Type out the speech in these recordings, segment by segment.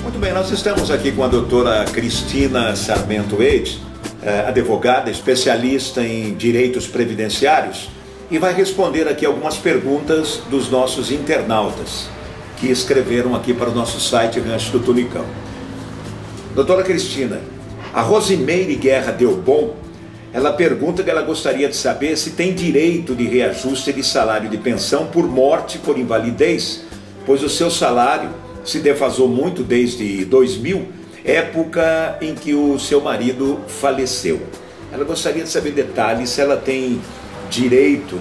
Muito bem, nós estamos aqui com a doutora Cristina Sarmento Eide, advogada, especialista em direitos previdenciários, e vai responder aqui algumas perguntas dos nossos internautas que escreveram aqui para o nosso site Rancho do Tunicão. Doutora Cristina, a Rosimeire Guerra Delbon, ela pergunta que ela gostaria de saber se tem direito de reajuste de salário de pensão por morte por invalidez, pois o seu salário se defasou muito desde 2000, época em que o seu marido faleceu. Ela gostaria de saber detalhes se ela tem direito,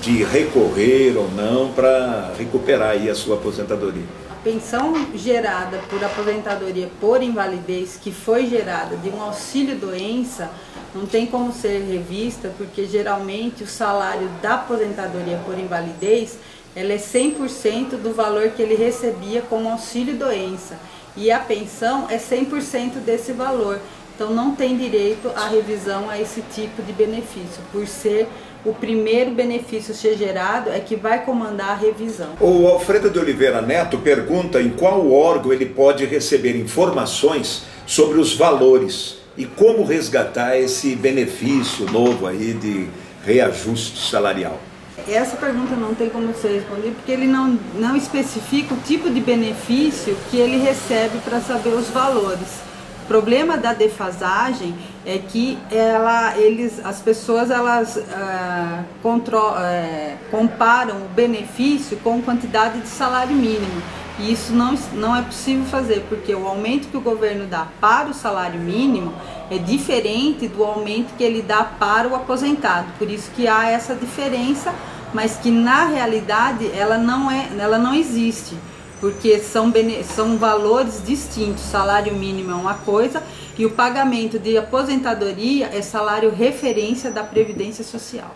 de recorrer ou não para recuperar aí a sua aposentadoria. A pensão gerada por aposentadoria por invalidez, que foi gerada de um auxílio-doença, não tem como ser revista, porque geralmente o salário da aposentadoria por invalidez ela é 100% do valor que ele recebia como auxílio-doença. E a pensão é 100% desse valor. Então não tem direito à revisão a esse tipo de benefício, por ser o primeiro benefício a ser gerado é que vai comandar a revisão. O Alfredo de Oliveira Neto pergunta em qual órgão ele pode receber informações sobre os valores e como resgatar esse benefício novo aí de reajuste salarial. Essa pergunta não tem como ser respondida porque ele não especifica o tipo de benefício que ele recebe para saber os valores. O problema da defasagem é que as pessoas comparam o benefício com quantidade de salário mínimo. E isso não é possível fazer, porque o aumento que o governo dá para o salário mínimo é diferente do aumento que ele dá para o aposentado. Por isso que há essa diferença, mas que na realidade ela não existe. Porque são valores distintos. Salário mínimo é uma coisa e o pagamento de aposentadoria é salário referência da Previdência Social.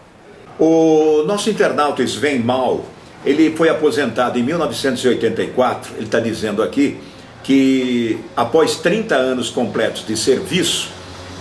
O nosso internauta Sven Mal, ele foi aposentado em 1984, ele está dizendo aqui que após 30 anos completos de serviço,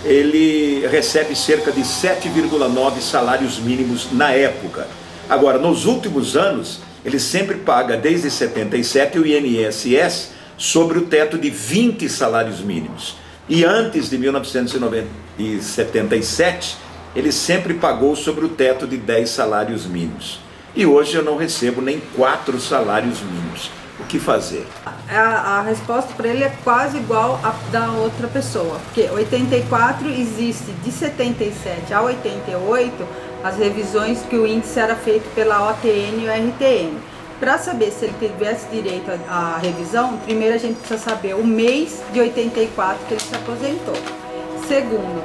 ele recebe cerca de 7,9 salários mínimos na época. Agora, nos últimos anos, ele sempre paga, desde 77, o INSS sobre o teto de 20 salários mínimos. E antes de 1977, ele sempre pagou sobre o teto de 10 salários mínimos. E hoje eu não recebo nem 4 salários mínimos. O que fazer? A resposta para ele é quase igual à da outra pessoa. Porque 84 existe de 77 a 88, as revisões que o índice era feito pela OTN e o RTN. Para saber se ele tivesse direito à revisão, primeiro a gente precisa saber o mês de 84 que ele se aposentou. Segundo,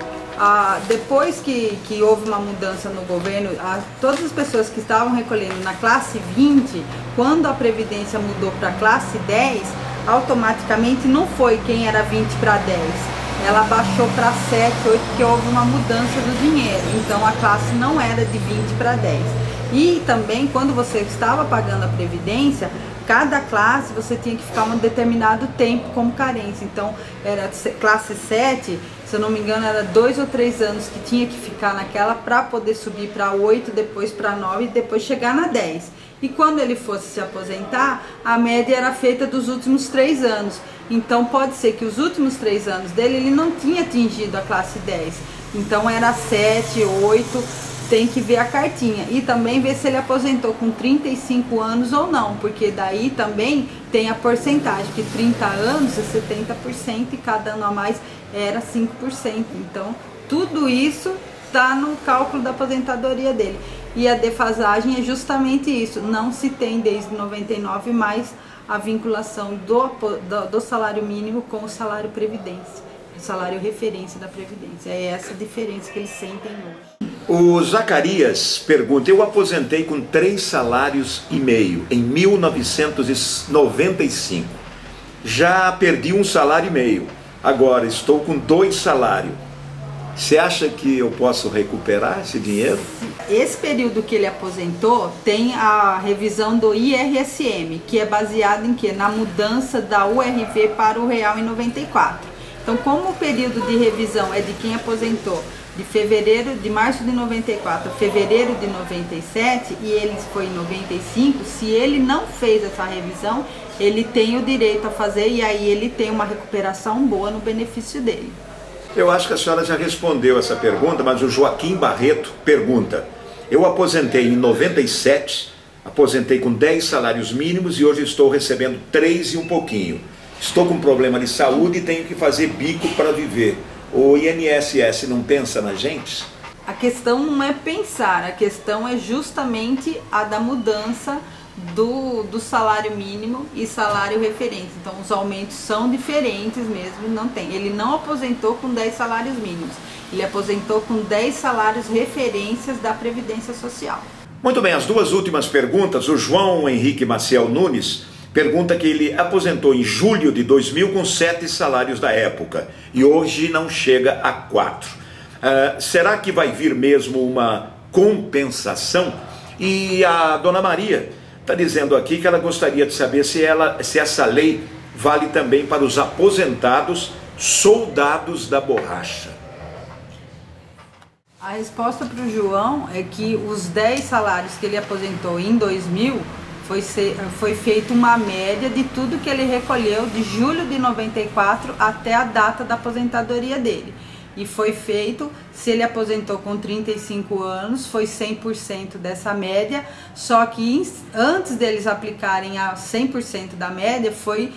depois que houve uma mudança no governo, todas as pessoas que estavam recolhendo na classe 20, quando a Previdência mudou para a classe 10, automaticamente não foi quem era 20 para 10. Ela baixou para 7, 8, porque houve uma mudança do dinheiro. Então a classe não era de 20 para 10. E também, quando você estava pagando a Previdência, cada classe você tinha que ficar um determinado tempo como carência. Então, era classe 7, se eu não me engano, era 2 ou 3 anos que tinha que ficar naquela para poder subir para 8, depois para 9 e depois chegar na 10. E quando ele fosse se aposentar, a média era feita dos últimos 3 anos. Então pode ser que os últimos 3 anos dele, ele não tinha atingido a classe 10. Então era 7, 8, tem que ver a cartinha. E também ver se ele aposentou com 35 anos ou não, porque daí também tem a porcentagem, que 30 anos é 70% e cada ano a mais era 5%. Então tudo isso está no cálculo da aposentadoria dele. E a defasagem é justamente isso, não se tem desde 99 mais a vinculação do salário mínimo com o salário previdência, o salário referência da Previdência. É essa a diferença que eles sentem hoje. O Zacarias pergunta, eu aposentei com 3,5 salários em 1995. Já perdi 1,5 salário, agora estou com 2 salários. Você acha que eu posso recuperar esse dinheiro? Esse período que ele aposentou tem a revisão do IRSM, que é baseado em quê? Na mudança da URV para o real em 94. Então, como o período de revisão é de quem aposentou de março de 94 a fevereiro de 97, e ele foi em 95, se ele não fez essa revisão, ele tem o direito a fazer, e aí ele tem uma recuperação boa no benefício dele. Eu acho que a senhora já respondeu essa pergunta, mas o Joaquim Barreto pergunta: eu aposentei em 97, aposentei com 10 salários mínimos e hoje estou recebendo 3 e um pouquinho. Estou com problema de saúde e tenho que fazer bico para viver. O INSS não pensa na gente? A questão não é pensar, a questão é justamente a da mudança do salário mínimo e salário referente. Então os aumentos são diferentes mesmo, não tem. Ele não aposentou com 10 salários mínimos, ele aposentou com 10 salários referências da Previdência Social. Muito bem, as duas últimas perguntas. O João Henrique Maciel Nunes pergunta que ele aposentou em julho de 2000 com 7 salários da época e hoje não chega a 4. Será que vai vir mesmo uma compensação? E a dona Maria está dizendo aqui que ela gostaria de saber se essa lei vale também para os aposentados soldados da borracha. A resposta para o João é que os 10 salários que ele aposentou em 2000 foi feita uma média de tudo que ele recolheu de julho de 94 até a data da aposentadoria dele. E foi feito, se ele aposentou com 35 anos, foi 100% dessa média, só que antes deles aplicarem a 100% da média, foi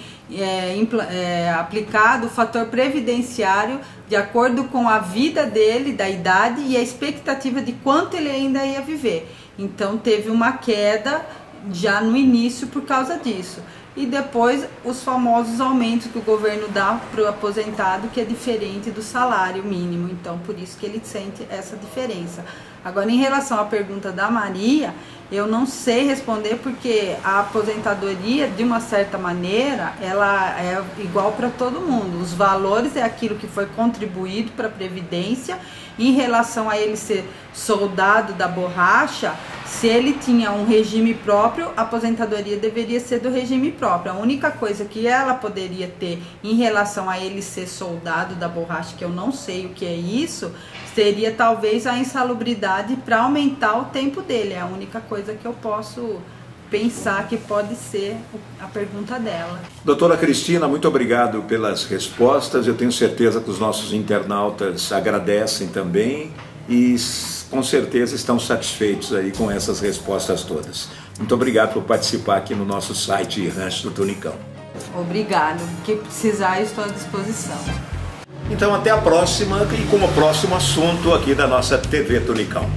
aplicado o fator previdenciário de acordo com a vida dele, da idade e a expectativa de quanto ele ainda ia viver. Então teve uma queda já no início por causa disso. E depois os famosos aumentos que o governo dá para o aposentado, que é diferente do salário mínimo. Então por isso que ele sente essa diferença. Agora, em relação à pergunta da Maria, eu não sei responder, porque a aposentadoria, de uma certa maneira, ela é igual para todo mundo. Os valores é aquilo que foi contribuído para a Previdência. Em relação a ele ser soldado da borracha, se ele tinha um regime próprio, a aposentadoria deveria ser do regime próprio. A única coisa que ela poderia ter em relação a ele ser soldado da borracha, que eu não sei o que é isso, seria talvez a insalubridade para aumentar o tempo dele. É a única coisa que eu posso pensar que pode ser a pergunta dela. Doutora Cristina, muito obrigado pelas respostas. Eu tenho certeza que os nossos internautas agradecem também e com certeza estão satisfeitos aí com essas respostas todas. Muito obrigado por participar aqui no nosso site Rancho do Tunicão. Obrigado. O que precisar, estou à disposição. Então até a próxima e com o próximo assunto aqui da nossa TV Tunicão.